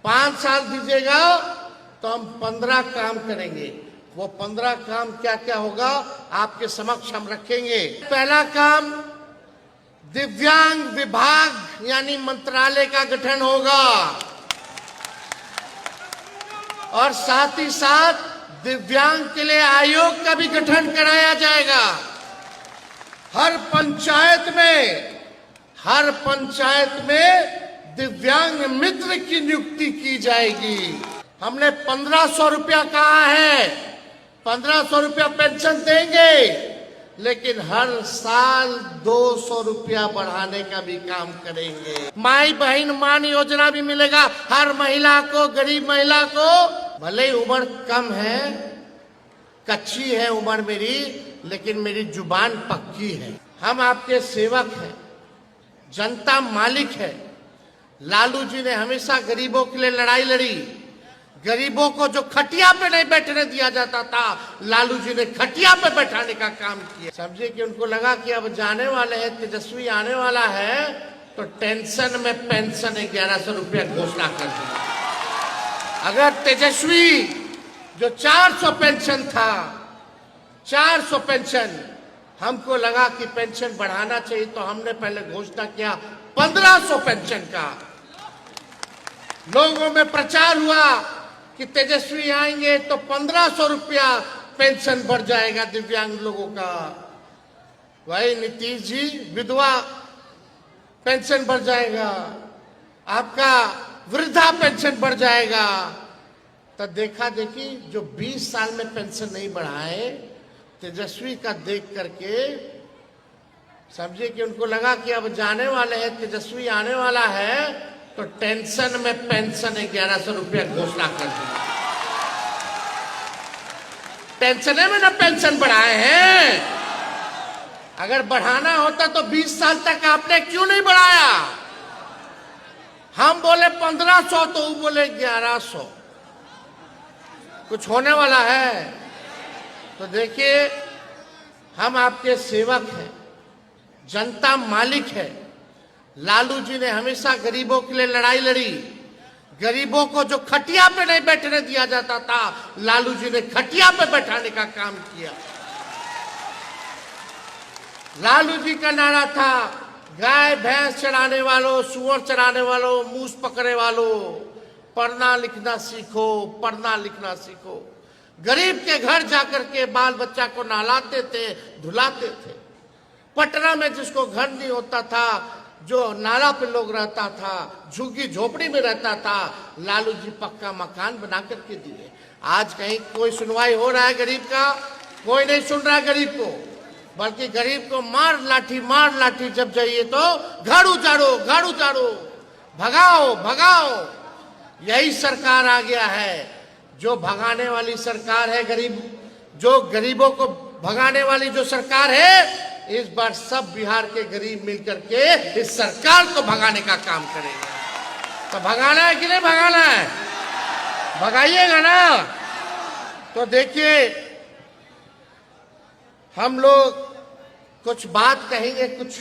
5 साल दीजिएगा तो हम 15 काम करेंगे। वो 15 काम क्या क्या होगा आपके समक्ष हम रखेंगे। पहला काम, दिव्यांग विभाग यानी मंत्रालय का गठन होगा और साथ ही साथ दिव्यांग के लिए आयोग का भी गठन कराया जाएगा। हर पंचायत में दिव्यांग मित्र की नियुक्ति की जाएगी। हमने 1500 रुपया कहा है, 1500 रुपया पेंशन देंगे, लेकिन हर साल 200 रुपया बढ़ाने का भी काम करेंगे। माई बहन मान योजना भी मिलेगा हर महिला को, गरीब महिला को। भले ही उम्र कम है, कच्ची है उम्र मेरी, लेकिन मेरी जुबान पक्की है। हम आपके सेवक हैं, जनता मालिक है। लालू जी ने हमेशा गरीबों के लिए लड़ाई लड़ी। गरीबों को जो खटिया पे नहीं बैठने दिया जाता था, लालू जी ने खटिया पे बैठाने का काम किया। समझिए कि उनको लगा कि अब जाने वाले हैं, तेजस्वी आने वाला है, तो टेंशन में पेंशन 1100 रुपया घोषणा कर दिया। अगर तेजस्वी जो 400 पेंशन था, 400 पेंशन, हमको लगा कि पेंशन बढ़ाना चाहिए, तो हमने पहले घोषणा किया 1500 पेंशन का। लोगों में प्रचार हुआ कि तेजस्वी आएंगे तो 1500 रुपया पेंशन बढ़ जाएगा दिव्यांग लोगों का। वही नीतीश जी, विधवा पेंशन बढ़ जाएगा, आपका वृद्धा पेंशन बढ़ जाएगा। तो देखा देखी जो 20 साल में पेंशन नहीं बढ़ाए, तेजस्वी का देख करके समझिए कि उनको लगा कि अब जाने वाले हैं, तेजस्वी आने वाला है, तो टेंशन में पेंशन 1100 रुपया घोषणा कर दिया। टेंशन में ना पेंशन बढ़ाए हैं। अगर बढ़ाना होता तो 20 साल तक आपने क्यों नहीं बढ़ाया? हम बोले 1500 तो वो बोले 1100। कुछ होने वाला है? तो देखिए, हम आपके सेवक हैं, जनता मालिक है। लालू जी ने हमेशा गरीबों के लिए लड़ाई लड़ी। गरीबों को जो खटिया पे नहीं बैठने दिया जाता था, लालू जी ने खटिया पे बैठाने का काम किया। लालू जी का नारा था, गाय भैंस चराने वालों, सुअर चराने वालों, मूस पकड़े वालों, पढ़ना लिखना सीखो, पढ़ना लिखना सीखो। गरीब के घर जाकर के बाल बच्चा को नहलाते थे, धुलाते थे। पटना में जिसको घर नहीं होता था, जो नाला पे लोग रहता था, झुग्गी झोपड़ी में रहता था, लालू जी पक्का मकान बना करके दिए। आज कहीं कोई सुनवाई हो रहा है गरीब का? कोई नहीं सुन रहा है गरीब को, बल्कि गरीब को मार लाठी जब जाइए तो घर उजाड़ो, घर उजाड़ो, भगाओ भगाओ। यही सरकार आ गया है, जो भगाने वाली सरकार है। जो गरीबों को भगाने वाली जो सरकार है, इस बार सब बिहार के गरीब मिलकर के इस सरकार को भगाने का काम करेंगे। तो भगाना है कि नहीं भगाना है? भगाइएगा ना? तो देखिए, हम लोग कुछ बात कहेंगे, कुछ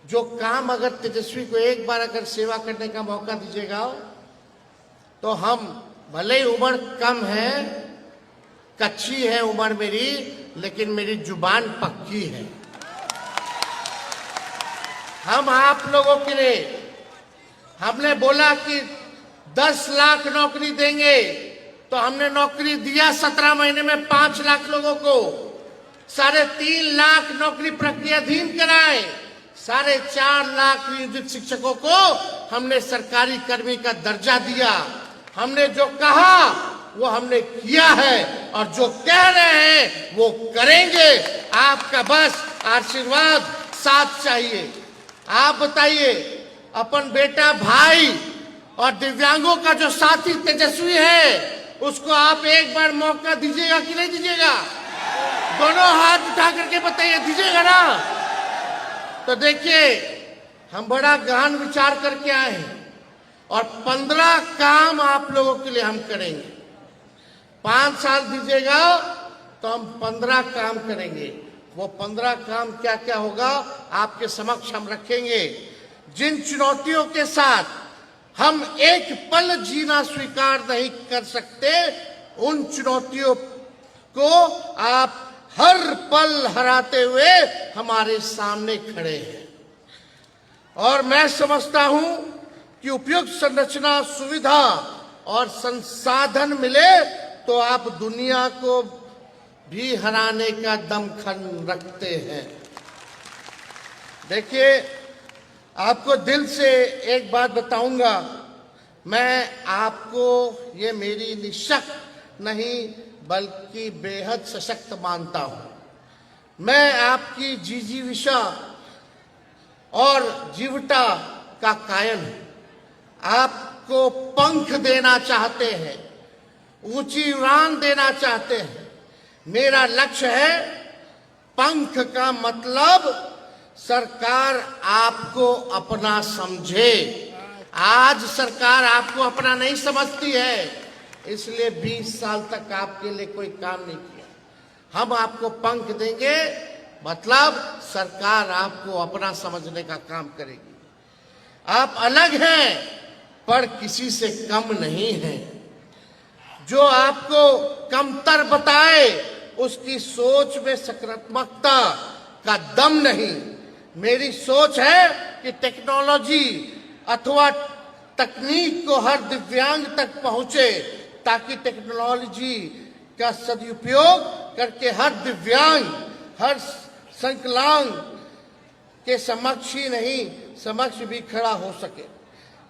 जो काम अगर तेजस्वी को एक बार अगर सेवा करने का मौका दीजिएगा, तो हम भले ही उम्र कम है, कच्ची है उम्र मेरी, लेकिन मेरी जुबान पक्की है। हम आप लोगों के लिए हमने बोला कि 10 लाख नौकरी देंगे, तो हमने नौकरी दिया 17 महीने में 5 लाख लोगों को। 3.5 लाख नौकरी प्रक्रियाधीन कराए। 4.5 लाख नियोजित शिक्षकों को हमने सरकारी कर्मी का दर्जा दिया। हमने जो कहा वो हमने किया है, और जो कह रहे हैं वो करेंगे। आपका बस आशीर्वाद साथ चाहिए। आप बताइए, अपन बेटा भाई और दिव्यांगों का जो साथी तेजस्वी है, उसको आप एक बार मौका दीजिएगा कि नहीं दीजिएगा? दोनों हाथ उठा करके बताइए, दीजिएगा ना? तो देखिए, हम बड़ा गहन विचार करके आए हैं, और 15 काम आप लोगों के लिए हम करेंगे। 5 साल दीजिएगा तो हम 15 काम करेंगे। वो 15 काम क्या क्या होगा आपके समक्ष हम रखेंगे। जिन चुनौतियों के साथ हम एक पल जीना स्वीकार नहीं कर सकते। उन चुनौतियों को आप हर पल हराते हुए हमारे सामने खड़े हैं। और मैं समझता हूं कि उपयुक्त संरचना, सुविधा और संसाधन मिले तो आप दुनिया को भी हराने का दमखम रखते हैं। देखिए, आपको दिल से एक बात बताऊंगा, मैं आपको ये मेरी निशक नहीं बल्कि बेहद सशक्त मानता हूं। मैं आपकी जिजीविषा और जीवटा का कायल हूं। आपको पंख देना चाहते हैं, ऊंची उड़ान देना चाहते हैं। मेरा लक्ष्य है, पंख का मतलब सरकार आपको अपना समझे। आज सरकार आपको अपना नहीं समझती है, इसलिए 20 साल तक आपके लिए कोई काम नहीं किया। हम आपको पंख देंगे, मतलब सरकार आपको अपना समझने का काम करेगी। आप अलग हैं पर किसी से कम नहीं हैं। जो आपको कमतर बताए उसकी सोच में सकारात्मकता का दम नहीं। मेरी सोच है कि टेक्नोलॉजी अथवा तकनीक को हर दिव्यांग तक पहुंचे, ताकि टेक्नोलॉजी का सदुपयोग करके हर दिव्यांग, हर संकलांग के समक्ष ही नहीं, समक्ष भी खड़ा हो सके।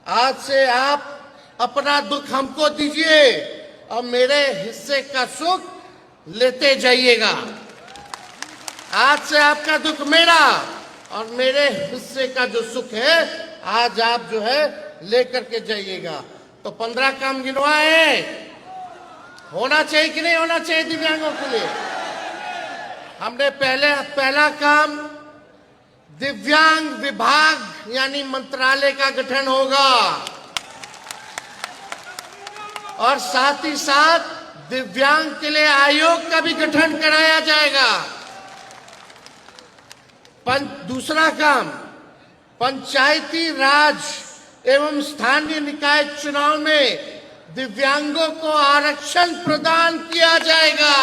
आज से आप अपना दुख हमको दीजिए और मेरे हिस्से का सुख लेते जाइएगा। आज से आपका दुख मेरा और मेरे हिस्से का जो सुख है, आज आप जो है लेकर के जाइएगा। तो 15 काम गिनवाए, होना चाहिए कि नहीं होना चाहिए दिव्यांगों के लिए? हमने पहला काम, दिव्यांग विभाग यानी मंत्रालय का गठन होगा और साथ ही साथ दिव्यांग के लिए आयोग का भी गठन कराया जाएगा। दूसरा काम, पंचायती राज एवं स्थानीय निकाय चुनाव में दिव्यांगों को आरक्षण प्रदान किया जाएगा।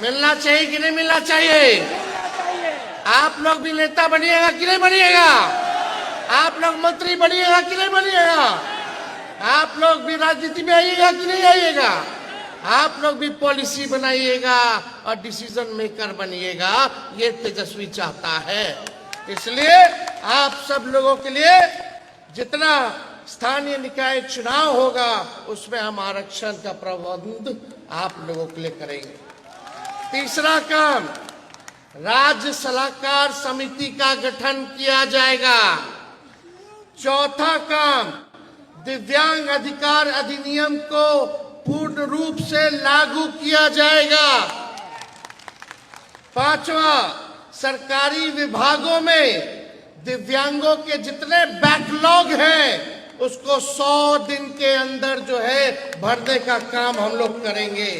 मिलना चाहिए कि नहीं मिलना चाहिए? आप लोग भी नेता बनिएगा कि नहीं बनिएगा? आप लोग मंत्री बनिएगा कि नहीं बनिएगा? आप लोग भी राजनीति में आइएगा कि नहीं आइएगा? आप लोग भी पॉलिसी बनाइएगा और डिसीजन मेकर बनिएगा। ये तेजस्वी चाहता है। इसलिए आप सब लोगों के लिए जितना स्थानीय निकाय चुनाव होगा उसमें हम आरक्षण का प्रबंध आप लोगों के लिए करेंगे। तीसरा काम, राज्य सलाहकार समिति का गठन किया जाएगा। चौथा काम, दिव्यांग अधिकार अधिनियम को पूर्ण रूप से लागू किया जाएगा। पांचवा, सरकारी विभागों में दिव्यांगों के जितने बैकलॉग हैं उसको 100 दिन के अंदर जो है भरने का काम हम लोग करेंगे।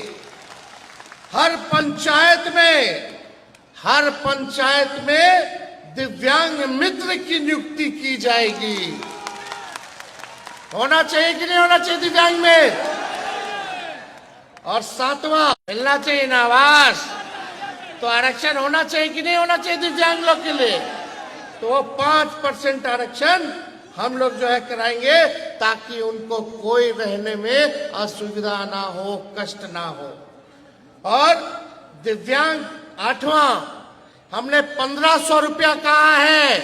हर पंचायत में दिव्यांग मित्र की नियुक्ति की जाएगी। होना चाहिए कि नहीं होना चाहिए दिव्यांग में? और सातवां, मिलना चाहिए ना आवास, तो आरक्षण होना चाहिए कि नहीं होना चाहिए दिव्यांग लोग के लिए? तो 5% आरक्षण हम लोग जो है कराएंगे, ताकि उनको कोई रहने में असुविधा ना हो, कष्ट ना हो। और दिव्यांग, आठवां, हमने 1500 रुपया कहा है।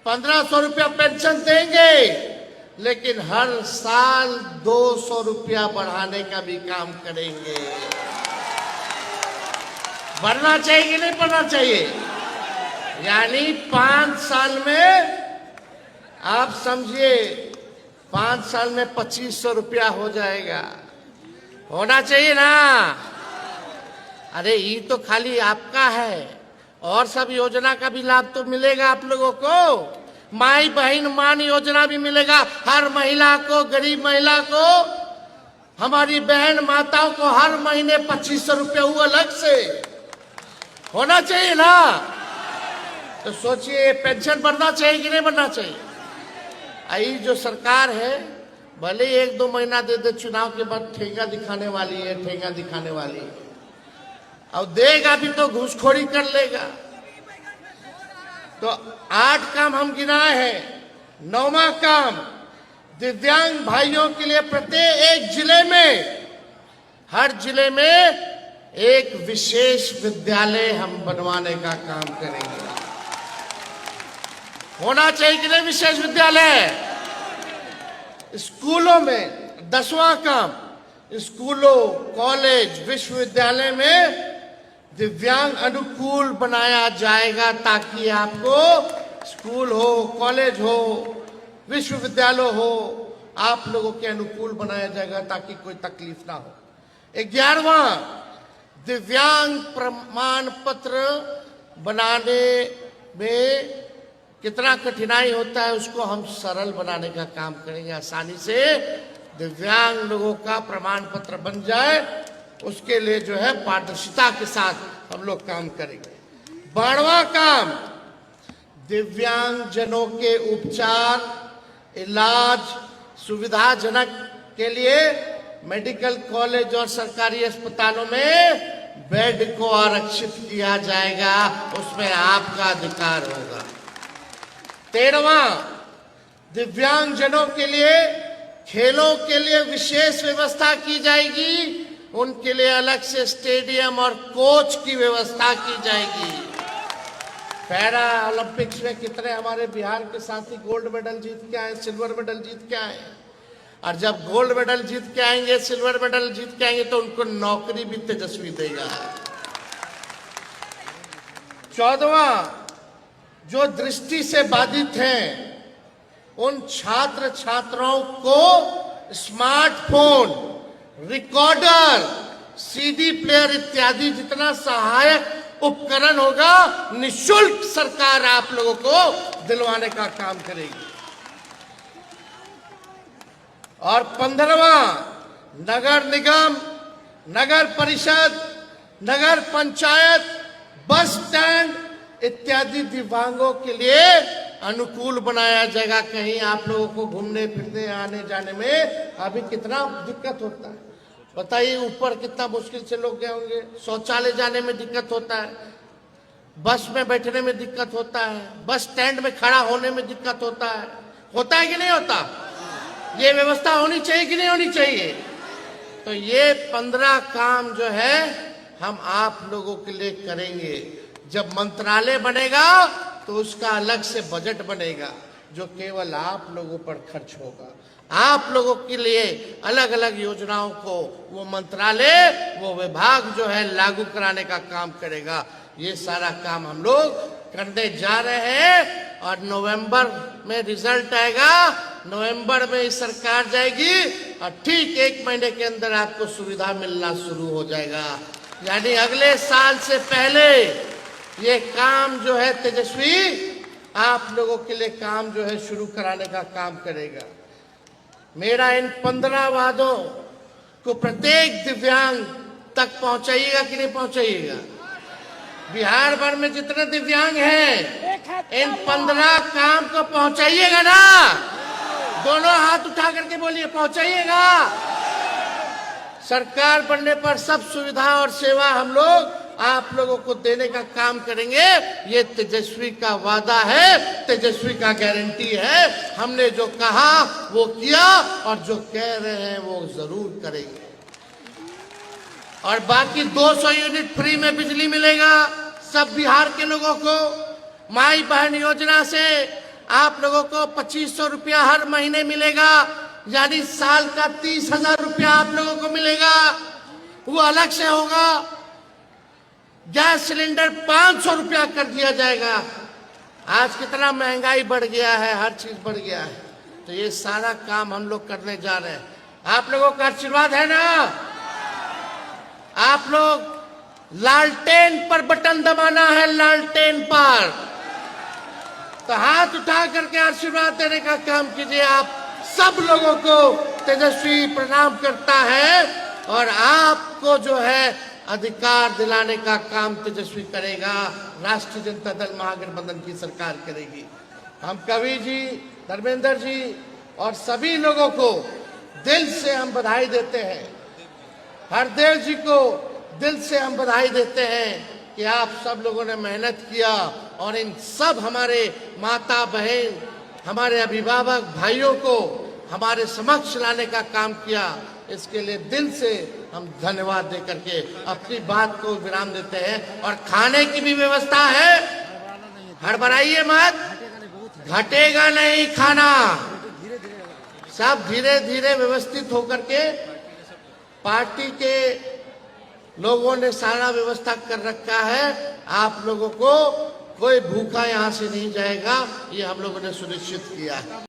1500 रुपया पेंशन देंगे, लेकिन हर साल 200 रुपया बढ़ाने का भी काम करेंगे। बढ़ना चाहिए कि नहीं बढ़ना चाहिए? यानी 5 साल में आप समझिए, 5 साल में 2500 रुपया हो जाएगा। होना चाहिए ना? अरे ये तो खाली आपका है, और सब योजना का भी लाभ तो मिलेगा आप लोगों को। माई बहन मान योजना भी मिलेगा हर महिला को, गरीब महिला को, हमारी बहन माताओं को हर महीने 2500 रुपया हुआ अलग से। होना चाहिए ना? तो सोचिए, पेंशन बढ़ना चाहिए कि नहीं बढ़ना चाहिए? आई जो सरकार है भले 1-2 महीना दे दे, चुनाव के बाद ठेका दिखाने वाली है, ठेका दिखाने वाली है। और देगा भी तो घूसखोरी कर लेगा। तो 8 काम हम गिनाए हैं। 9वां काम, दिव्यांग भाइयों के लिए प्रत्येक जिले में, हर जिले में एक विशेष विद्यालय हम बनवाने का काम करेंगे। होना चाहिए कि नहीं विशेष विद्यालय? स्कूलों में 10वां काम, स्कूलों, कॉलेज, विश्वविद्यालय में दिव्यांग अनुकूल बनाया जाएगा, ताकि आपको स्कूल हो, कॉलेज हो, विश्वविद्यालय हो, आप लोगों के अनुकूल बनाया जाएगा ताकि कोई तकलीफ ना हो। 11वां, दिव्यांग प्रमाण पत्र बनाने में कितना कठिनाई होता है उसको हम सरल बनाने का काम करेंगे। आसानी से दिव्यांग लोगों का प्रमाण पत्र बन जाए, उसके लिए जो है पारदर्शिता के साथ हम लोग काम करेंगे। 12वां काम, दिव्यांग जनों के उपचार, इलाज सुविधाजनक के लिए मेडिकल कॉलेज और सरकारी अस्पतालों में बेड को आरक्षित किया जाएगा, उसमें आपका अधिकार होगा। 13वां, दिव्यांग जनों के लिए खेलों के लिए विशेष व्यवस्था की जाएगी, उनके लिए अलग से स्टेडियम और कोच की व्यवस्था की जाएगी। पैरा ओलंपिक्स में कितने हमारे बिहार के साथी गोल्ड मेडल जीत के आए, सिल्वर मेडल जीत के आए, और जब गोल्ड मेडल जीत के आएंगे, सिल्वर मेडल जीत के आएंगे तो उनको नौकरी भी तेजस्वी देगा। 14वां, जो दृष्टि से बाधित हैं उन छात्र छात्राओं को स्मार्टफोन, रिकॉर्डर, सीडी प्लेयर इत्यादि जितना सहायक उपकरण होगा निःशुल्क सरकार आप लोगों को दिलवाने का काम करेगी। और 15वां, नगर निगम, नगर परिषद, नगर पंचायत, बस स्टैंड इत्यादि दिव्यांगों के लिए अनुकूल बनाया जाएगा। कहीं आप लोगों को घूमने फिरने आने जाने में अभी कितना दिक्कत होता है, बताइए। ऊपर कितना मुश्किल से लोग गए होंगे, शौचालय जाने में दिक्कत होता है, बस में बैठने में दिक्कत होता है, बस स्टैंड में खड़ा होने में दिक्कत होता है कि नहीं होता? ये व्यवस्था होनी चाहिए कि नहीं होनी चाहिए? तो ये 15 काम जो है हम आप लोगों के लिए करेंगे। जब मंत्रालय बनेगा तो उसका अलग से बजट बनेगा जो केवल आप लोगों पर खर्च होगा। आप लोगों के लिए अलग अलग योजनाओं को वो मंत्रालय, वो विभाग जो है लागू कराने का काम करेगा। ये सारा काम हम लोग करने जा रहे हैं और नवंबर में रिजल्ट आएगा। नवंबर में सरकार जाएगी और ठीक 1 महीने के अंदर आपको सुविधा मिलना शुरू हो जाएगा। यानी अगले साल से पहले ये काम जो है तेजस्वी आप लोगों के लिए काम जो है शुरू कराने का काम करेगा। मेरा इन 15 वादों को प्रत्येक दिव्यांग तक पहुंचाइएगा कि नहीं पहुंचाइएगा? बिहार भर में जितने दिव्यांग हैं इन 15 काम को पहुंचाइएगा ना? दोनों हाथ उठा करके बोलिए, पहुंचाइएगा। सरकार बनने पर सब सुविधा और सेवा हम लोग आप लोगों को देने का काम करेंगे। ये तेजस्वी का वादा है, तेजस्वी का गारंटी है। हमने जो कहा वो किया और जो कह रहे हैं वो जरूर करेंगे। और बाकी 200 यूनिट फ्री में बिजली मिलेगा सब बिहार के लोगों को। माई बहन योजना से आप लोगों को 2500 रुपया हर महीने मिलेगा, यानी साल का 30,000 रुपया आप लोगों को मिलेगा। वो अलग से होगा। गैस सिलेंडर 500 रुपया कर दिया जाएगा। आज कितना महंगाई बढ़ गया है, हर चीज बढ़ गया है। तो ये सारा काम हम लोग करने जा रहे हैं। आप लोगों का आशीर्वाद है ना? आप लोग लालटेन पर बटन दबाना है, लालटेन पर। तो हाथ उठा करके आशीर्वाद देने का काम कीजिए। आप सब लोगों को तेजस्वी प्रणाम करता है और आपको जो है अधिकार दिलाने का काम तेजस्वी करेगा। राष्ट्रीय जनता दल महागठबंधन की सरकार करेगी। हम कवि जी धर्मेंद्र जी और सभी लोगों को दिल से हम बधाई देते हैं। हरदेव जी को दिल से हम बधाई देते हैं कि आप सब लोगों ने मेहनत किया और इन सब हमारे माता बहन, हमारे अभिभावक भाइयों को हमारे समक्ष लाने का काम किया। इसके लिए दिल से हम धन्यवाद दे करके अपनी बात को विराम देते हैं। और खाने की भी व्यवस्था है, हड़बड़ाइए मत, घटेगा नहीं खाना। सब धीरे धीरे व्यवस्थित होकर के पार्टी के लोगों ने सारा व्यवस्था कर रखा है। आप लोगों को कोई भूखा यहाँ से नहीं जाएगा, ये हम लोगों ने सुनिश्चित किया है।